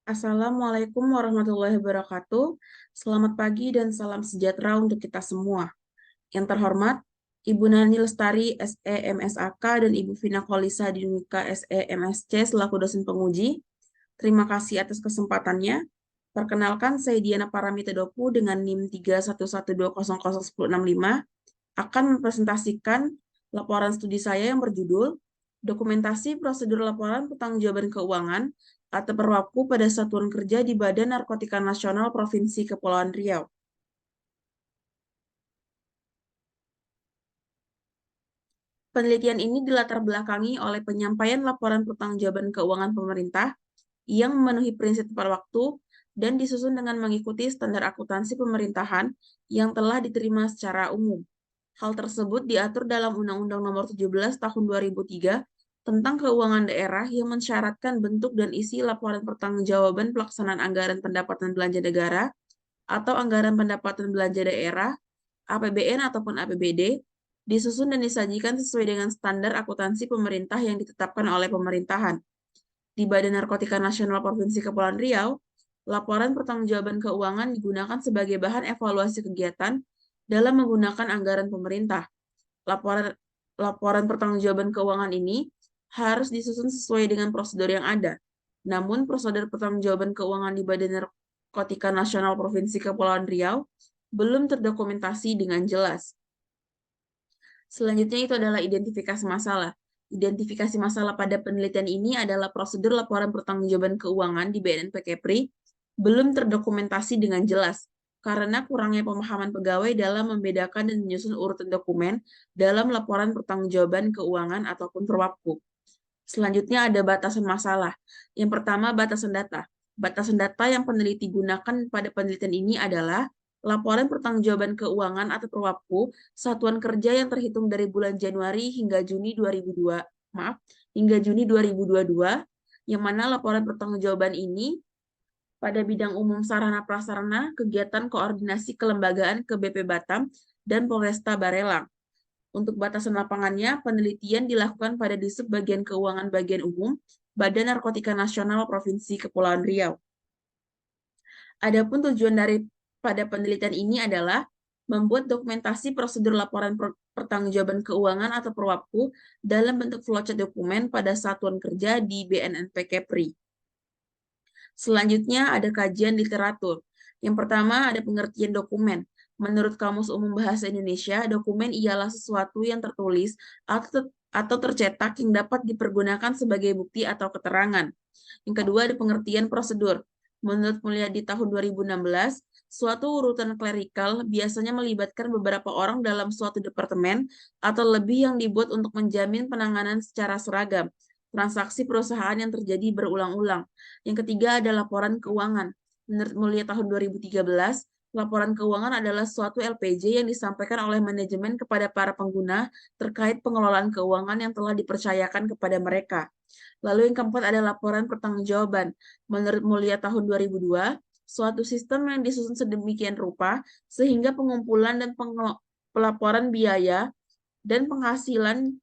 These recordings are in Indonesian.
Assalamualaikum warahmatullahi wabarakatuh. Selamat pagi dan salam sejahtera untuk kita semua. Yang terhormat, Ibu Nani Lestari, SE MSAK, dan Ibu Vina Kolisa Dinamika, SE MSC, selaku dosen penguji. Terima kasih atas kesempatannya. Perkenalkan, saya Diana Paramita Dopu dengan NIM 31120001065 akan mempresentasikan laporan studi saya yang berjudul Dokumentasi Prosedur Laporan Pertanggungjawaban Keuangan atau Perwakpu pada Satuan Kerja di Badan Narkotika Nasional Provinsi Kepulauan Riau. Penelitian ini dilatar belakangi oleh penyampaian laporan pertanggungjawaban keuangan pemerintah yang memenuhi prinsip tepat waktu dan disusun dengan mengikuti standar akuntansi pemerintahan yang telah diterima secara umum. Hal tersebut diatur dalam Undang-Undang Nomor 17 Tahun 2003 tentang Keuangan Daerah yang mensyaratkan bentuk dan isi laporan pertanggungjawaban pelaksanaan anggaran pendapatan belanja negara atau anggaran pendapatan belanja daerah, APBN ataupun APBD, disusun dan disajikan sesuai dengan standar akuntansi pemerintah yang ditetapkan oleh pemerintahan. Di Badan Narkotika Nasional Provinsi Kepulauan Riau, laporan pertanggungjawaban keuangan digunakan sebagai bahan evaluasi kegiatan dalam menggunakan anggaran pemerintah. Laporan pertanggungjawaban keuangan ini harus disusun sesuai dengan prosedur yang ada. Namun, prosedur pertanggungjawaban keuangan di Badan Narkotika Nasional Provinsi Kepulauan Riau belum terdokumentasi dengan jelas. Selanjutnya itu adalah identifikasi masalah. Identifikasi masalah pada penelitian ini adalah prosedur laporan pertanggungjawaban keuangan di BNNP Kepri belum terdokumentasi dengan jelas karena kurangnya pemahaman pegawai dalam membedakan dan menyusun urutan dokumen dalam laporan pertanggungjawaban keuangan ataupun perwakpu. Selanjutnya ada batasan masalah. Yang pertama, batasan data. Batasan data yang peneliti gunakan pada penelitian ini adalah laporan pertanggungjawaban keuangan atau perwakpu satuan kerja yang terhitung dari bulan Januari hingga Juni 2022, yang mana laporan pertanggungjawaban ini pada bidang umum sarana prasarana kegiatan koordinasi kelembagaan ke BP Batam dan Polresta Barelang. Untuk batasan lapangannya, penelitian dilakukan pada Disub Bagian Keuangan Bagian Umum, Badan Narkotika Nasional Provinsi Kepulauan Riau. Adapun tujuan pada penelitian ini adalah membuat dokumentasi prosedur laporan pertanggungjawaban keuangan atau perwakpu dalam bentuk flowchart dokumen pada satuan kerja di BNNP Kepri. Selanjutnya ada kajian literatur. Yang pertama ada pengertian dokumen. Menurut Kamus Umum Bahasa Indonesia, dokumen ialah sesuatu yang tertulis atau tercetak yang dapat dipergunakan sebagai bukti atau keterangan. Yang kedua ada pengertian prosedur. Menurut Mulyadi tahun 2016, suatu urutan klerikal biasanya melibatkan beberapa orang dalam suatu departemen atau lebih yang dibuat untuk menjamin penanganan secara seragam transaksi perusahaan yang terjadi berulang-ulang. Yang ketiga ada laporan keuangan. Menurut Mulia tahun 2013, laporan keuangan adalah suatu LPJ yang disampaikan oleh manajemen kepada para pengguna terkait pengelolaan keuangan yang telah dipercayakan kepada mereka. Lalu yang keempat ada laporan pertanggungjawaban. Menurut Mulia tahun 2002, suatu sistem yang disusun sedemikian rupa sehingga pengumpulan dan pelaporan biaya dan penghasilan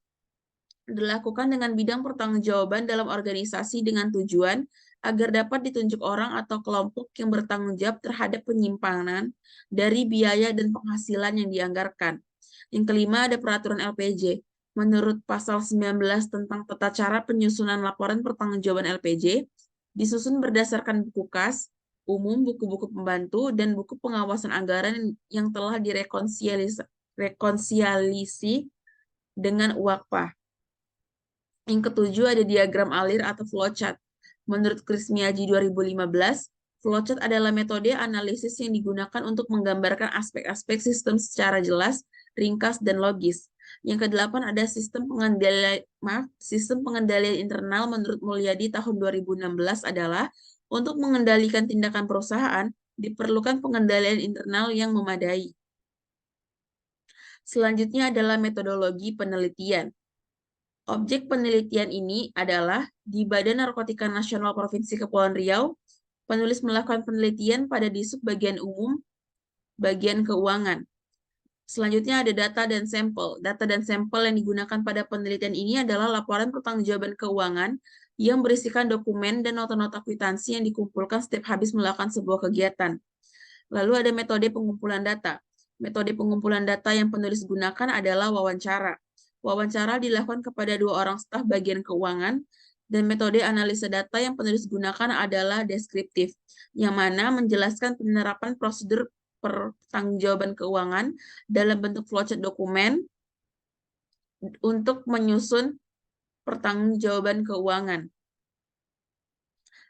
dilakukan dengan bidang pertanggungjawaban dalam organisasi dengan tujuan agar dapat ditunjuk orang atau kelompok yang bertanggung jawab terhadap penyimpangan dari biaya dan penghasilan yang dianggarkan. Yang kelima ada peraturan LPJ. Menurut pasal 19 tentang tata cara penyusunan laporan pertanggungjawaban LPJ, disusun berdasarkan buku kas, umum, buku-buku pembantu, dan buku pengawasan anggaran yang telah direkonsialisi dengan UAKPA. Yang ketujuh ada diagram alir atau flowchart. Menurut Chris Miyaji 2015, flowchart adalah metode analisis yang digunakan untuk menggambarkan aspek-aspek sistem secara jelas, ringkas, dan logis. Yang kedelapan ada sistem pengendalian internal menurut Mulyadi tahun 2016 adalah untuk mengendalikan tindakan perusahaan diperlukan pengendalian internal yang memadai. Selanjutnya adalah metodologi penelitian. Objek penelitian ini adalah di Badan Narkotika Nasional Provinsi Kepulauan Riau, penulis melakukan penelitian pada Disub Bagian Umum, Bagian Keuangan. Selanjutnya ada data dan sampel. Data dan sampel yang digunakan pada penelitian ini adalah laporan pertanggungjawaban keuangan yang berisikan dokumen dan nota-nota kwitansi yang dikumpulkan setiap habis melakukan sebuah kegiatan. Lalu ada metode pengumpulan data. Metode pengumpulan data yang penulis gunakan adalah wawancara. Wawancara dilakukan kepada 2 orang staf bagian keuangan, dan metode analisa data yang penulis gunakan adalah deskriptif, yang mana menjelaskan penerapan prosedur pertanggungjawaban keuangan dalam bentuk flowchart dokumen untuk menyusun pertanggungjawaban keuangan.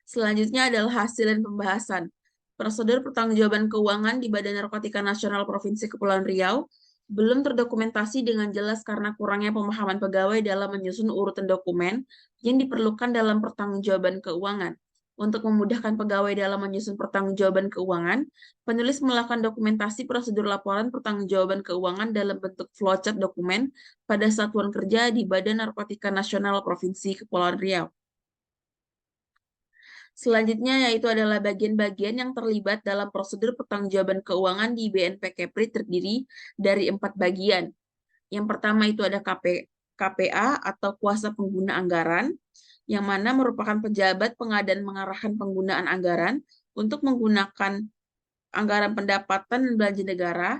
Selanjutnya adalah hasil dan pembahasan. Prosedur pertanggungjawaban keuangan di Badan Narkotika Nasional Provinsi Kepulauan Riau belum terdokumentasi dengan jelas karena kurangnya pemahaman pegawai dalam menyusun urutan dokumen yang diperlukan dalam pertanggungjawaban keuangan. Untuk memudahkan pegawai dalam menyusun pertanggungjawaban keuangan, penulis melakukan dokumentasi prosedur laporan pertanggungjawaban keuangan dalam bentuk flowchart dokumen pada satuan kerja di Badan Narkotika Nasional Provinsi Kepulauan Riau. Selanjutnya yaitu adalah bagian-bagian yang terlibat dalam prosedur pertanggungjawaban keuangan di BNP Kepri terdiri dari 4 bagian. Yang pertama itu ada KPA atau kuasa pengguna anggaran, yang mana merupakan pejabat pengadaan mengarahkan penggunaan anggaran untuk menggunakan anggaran pendapatan dan belanja negara,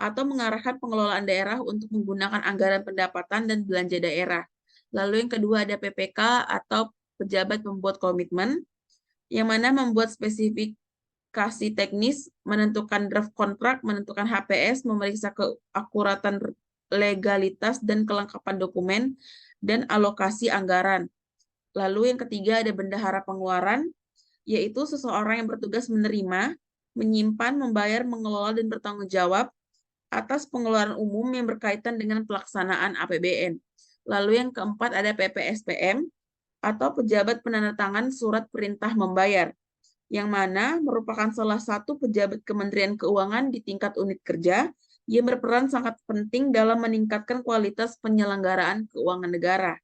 atau mengarahkan pengelolaan daerah untuk menggunakan anggaran pendapatan dan belanja daerah. Lalu yang kedua ada PPK atau pejabat pembuat komitmen, yang mana membuat spesifikasi teknis, menentukan draft kontrak, menentukan HPS, memeriksa keakuratan legalitas dan kelengkapan dokumen, dan alokasi anggaran. Lalu yang ketiga ada bendahara pengeluaran, yaitu seseorang yang bertugas menerima, menyimpan, membayar, mengelola, dan bertanggung jawab atas pengeluaran umum yang berkaitan dengan pelaksanaan APBN. Lalu yang keempat ada PPSPM, atau pejabat penandatangan surat perintah membayar, yang mana merupakan salah satu pejabat Kementerian Keuangan di tingkat unit kerja yang berperan sangat penting dalam meningkatkan kualitas penyelenggaraan keuangan negara.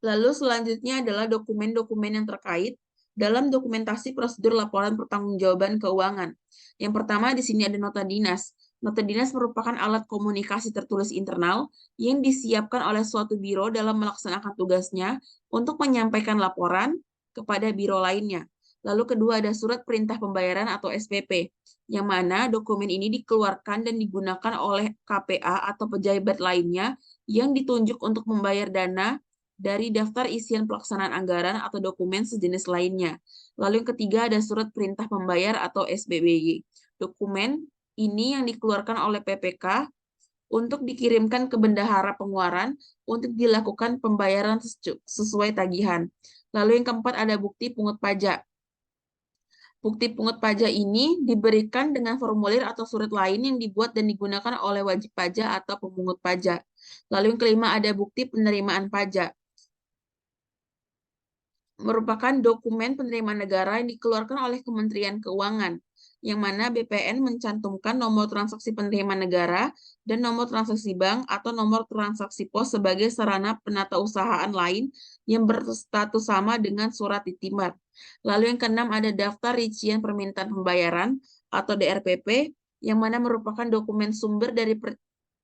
Lalu selanjutnya adalah dokumen-dokumen yang terkait dalam dokumentasi prosedur laporan pertanggungjawaban keuangan. Yang pertama di sini ada nota dinas. Nota dinas merupakan alat komunikasi tertulis internal yang disiapkan oleh suatu biro dalam melaksanakan tugasnya untuk menyampaikan laporan kepada biro lainnya. Lalu kedua ada surat perintah pembayaran atau SPP, yang mana dokumen ini dikeluarkan dan digunakan oleh KPA atau pejabat lainnya yang ditunjuk untuk membayar dana dari daftar isian pelaksanaan anggaran atau dokumen sejenis lainnya. Lalu yang ketiga ada surat perintah pembayar atau SPBY. Dokumen ini yang dikeluarkan oleh PPK untuk dikirimkan ke bendahara pengeluaran untuk dilakukan pembayaran sesuai tagihan. Lalu yang keempat ada bukti pungut pajak. Bukti pungut pajak ini diberikan dengan formulir atau surat lain yang dibuat dan digunakan oleh wajib pajak atau pemungut pajak. Lalu yang kelima ada bukti penerimaan pajak. Merupakan dokumen penerimaan negara yang dikeluarkan oleh Kementerian Keuangan, yang mana BPN mencantumkan nomor transaksi penerimaan negara dan nomor transaksi bank atau nomor transaksi pos sebagai sarana penatausahaan lain yang berstatus sama dengan surat iktimat. Lalu yang keenam ada daftar rincian permintaan pembayaran atau DRPP, yang mana merupakan dokumen sumber dari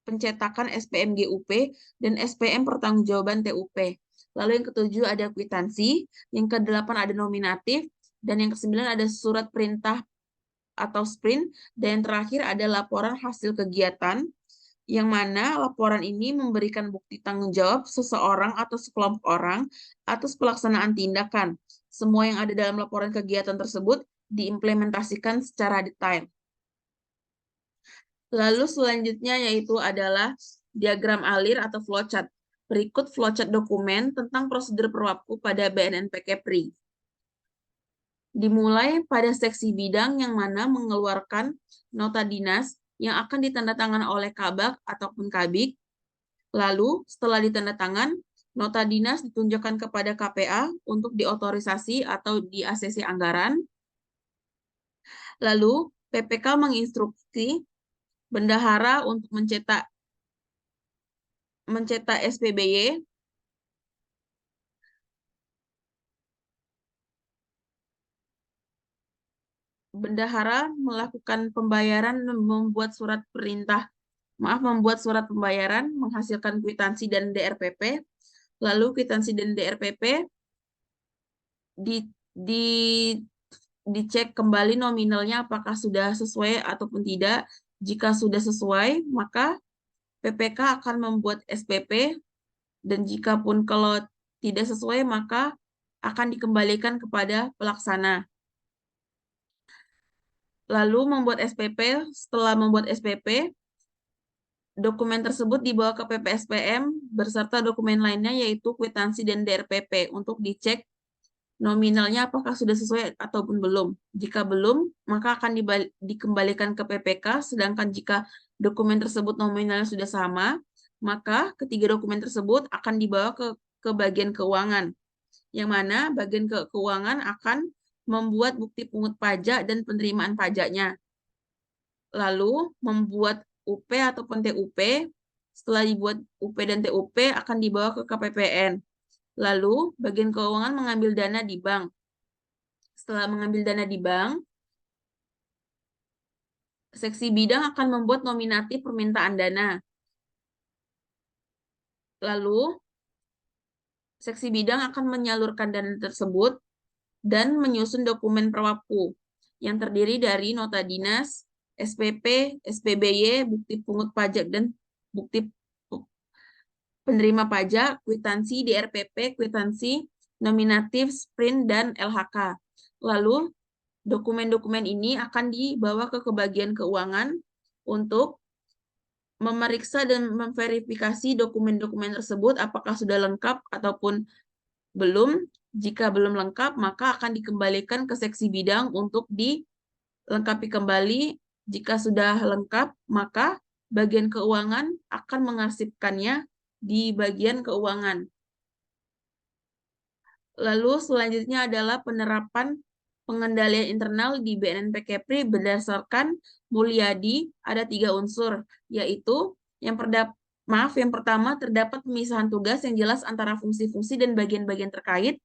pencetakan SPM GUP dan SPM pertanggungjawaban TUP. Lalu yang ketujuh ada kwitansi, yang kedelapan ada nominatif, dan yang kesembilan ada surat perintah atau sprint, dan yang terakhir ada laporan hasil kegiatan, yang mana laporan ini memberikan bukti tanggung jawab seseorang atau sekelompok orang atas pelaksanaan tindakan. Semua yang ada dalam laporan kegiatan tersebut diimplementasikan secara detail. Lalu selanjutnya yaitu adalah diagram alir atau flowchart. Berikut flowchart dokumen tentang prosedur perwapku pada BNNP Kepri. Dimulai pada seksi bidang yang mana mengeluarkan nota dinas yang akan ditandatangan oleh Kabak ataupun Kabik. Lalu setelah ditandatangan, nota dinas ditunjukkan kepada KPA untuk diotorisasi atau di ACC anggaran. Lalu PPK menginstruksi bendahara untuk mencetak SPBY. Bendahara melakukan pembayaran, membuat surat pembayaran, menghasilkan kwitansi dan DRPP. Lalu kwitansi dan DRPP di, di, dicek kembali nominalnya apakah sudah sesuai ataupun tidak. Jika sudah sesuai, maka PPK akan membuat SPP, dan jika pun kalau tidak sesuai, maka akan dikembalikan kepada pelaksana. Lalu membuat SPP, setelah membuat SPP, dokumen tersebut dibawa ke PPSPM berserta dokumen lainnya yaitu kwitansi dan DRPP untuk dicek nominalnya apakah sudah sesuai ataupun belum. Jika belum, maka akan dikembalikan ke PPK, sedangkan jika dokumen tersebut nominalnya sudah sama, maka ketiga dokumen tersebut akan dibawa ke bagian keuangan, yang mana bagian keuangan akan membuat bukti pungut pajak dan penerimaan pajaknya. Lalu membuat UP ataupun TUP. Setelah dibuat UP dan TUP akan dibawa ke KPPN. Lalu bagian keuangan mengambil dana di bank. Setelah mengambil dana di bank, seksi bidang akan membuat nominatif permintaan dana. Lalu seksi bidang akan menyalurkan dana tersebut dan menyusun dokumen perwaktu yang terdiri dari nota dinas, SPP, SPBY, bukti pungut pajak dan bukti penerima pajak, kwitansi, DRPP, kwitansi, nominatif, sprint, dan LHK. Lalu dokumen-dokumen ini akan dibawa ke bagian keuangan untuk memeriksa dan memverifikasi dokumen-dokumen tersebut apakah sudah lengkap ataupun belum. Jika belum lengkap, maka akan dikembalikan ke seksi bidang untuk dilengkapi kembali. Jika sudah lengkap, maka bagian keuangan akan mengarsipkannya di bagian keuangan. Lalu selanjutnya adalah penerapan pengendalian internal di BNNP Kepri berdasarkan Mulyadi. Ada 3 unsur, yaitu yang pertama terdapat pemisahan tugas yang jelas antara fungsi-fungsi dan bagian-bagian terkait.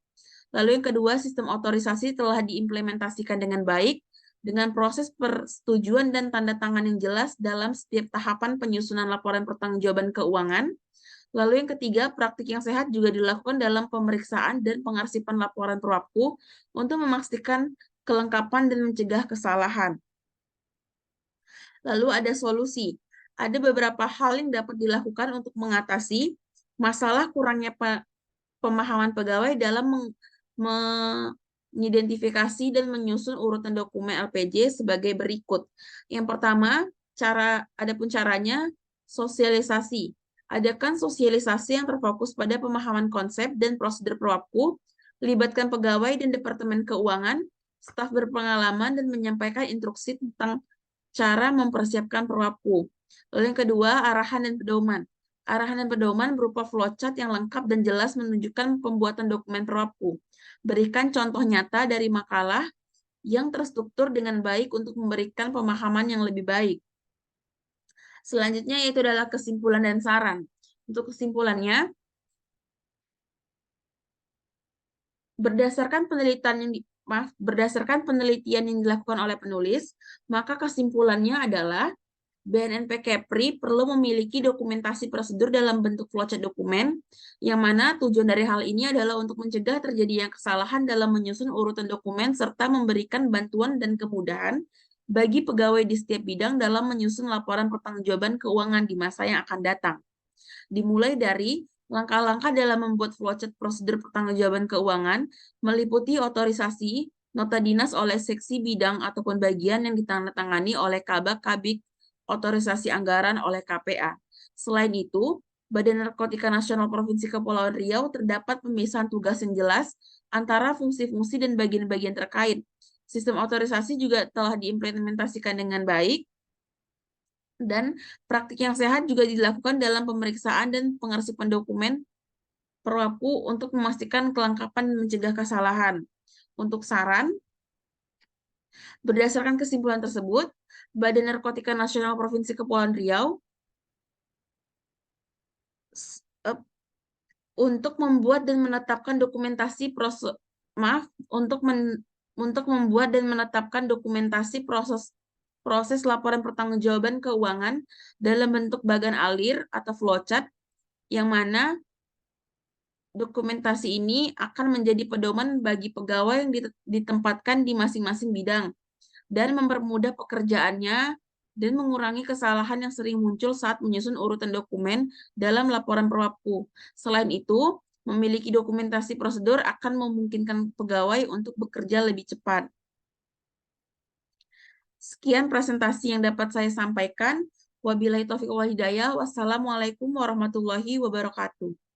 Lalu yang kedua, sistem otorisasi telah diimplementasikan dengan baik dengan proses persetujuan dan tanda tangan yang jelas dalam setiap tahapan penyusunan laporan pertanggungjawaban keuangan. Lalu yang ketiga, praktik yang sehat juga dilakukan dalam pemeriksaan dan pengarsipan laporan perwaktu untuk memastikan kelengkapan dan mencegah kesalahan. Lalu ada solusi. Ada beberapa hal yang dapat dilakukan untuk mengatasi masalah kurangnya pemahaman pegawai dalam mengidentifikasi dan menyusun urutan dokumen LPJ sebagai berikut. Yang pertama, adapun caranya, sosialisasi. Adakan sosialisasi yang terfokus pada pemahaman konsep dan prosedur perwaktu, libatkan pegawai dan Departemen Keuangan, staf berpengalaman, dan menyampaikan instruksi tentang cara mempersiapkan perwaktu. Lalu yang kedua, arahan dan pedoman. Arahan dan pedoman berupa flowchart yang lengkap dan jelas menunjukkan pembuatan dokumen perwaktu. Berikan contoh nyata dari makalah yang terstruktur dengan baik untuk memberikan pemahaman yang lebih baik. Selanjutnya yaitu adalah kesimpulan dan saran. Untuk kesimpulannya, berdasarkan penelitian yang dilakukan oleh penulis, maka kesimpulannya adalah BNNP Kepri perlu memiliki dokumentasi prosedur dalam bentuk flowchart dokumen, yang mana tujuan dari hal ini adalah untuk mencegah terjadinya kesalahan dalam menyusun urutan dokumen serta memberikan bantuan dan kemudahan bagi pegawai di setiap bidang dalam menyusun laporan pertanggungjawaban keuangan di masa yang akan datang. Dimulai dari langkah-langkah dalam membuat flowchart prosedur pertanggungjawaban keuangan, meliputi otorisasi, nota dinas oleh seksi bidang ataupun bagian yang ditandatangani oleh Kabak Kabik, otorisasi anggaran oleh KPA. Selain itu, Badan Narkotika Nasional Provinsi Kepulauan Riau terdapat pemisahan tugas yang jelas antara fungsi-fungsi dan bagian-bagian terkait. Sistem otorisasi juga telah diimplementasikan dengan baik, dan praktik yang sehat juga dilakukan dalam pemeriksaan dan pengarsipan dokumen perwaktu untuk memastikan kelengkapan dan mencegah kesalahan. Untuk saran, berdasarkan kesimpulan tersebut, Badan Narkotika Nasional Provinsi Kepulauan Riau untuk membuat dan menetapkan dokumentasi proses laporan pertanggungjawaban keuangan dalam bentuk bagan alir atau flowchart, yang mana Dokumentasi ini akan menjadi pedoman bagi pegawai yang ditempatkan di masing-masing bidang dan mempermudah pekerjaannya dan mengurangi kesalahan yang sering muncul saat menyusun urutan dokumen dalam laporan Perwakpu. Selain itu, memiliki dokumentasi prosedur akan memungkinkan pegawai untuk bekerja lebih cepat. Sekian presentasi yang dapat saya sampaikan. Wabillahi taufiq wal hidayah. Wassalamualaikum warahmatullahi wabarakatuh.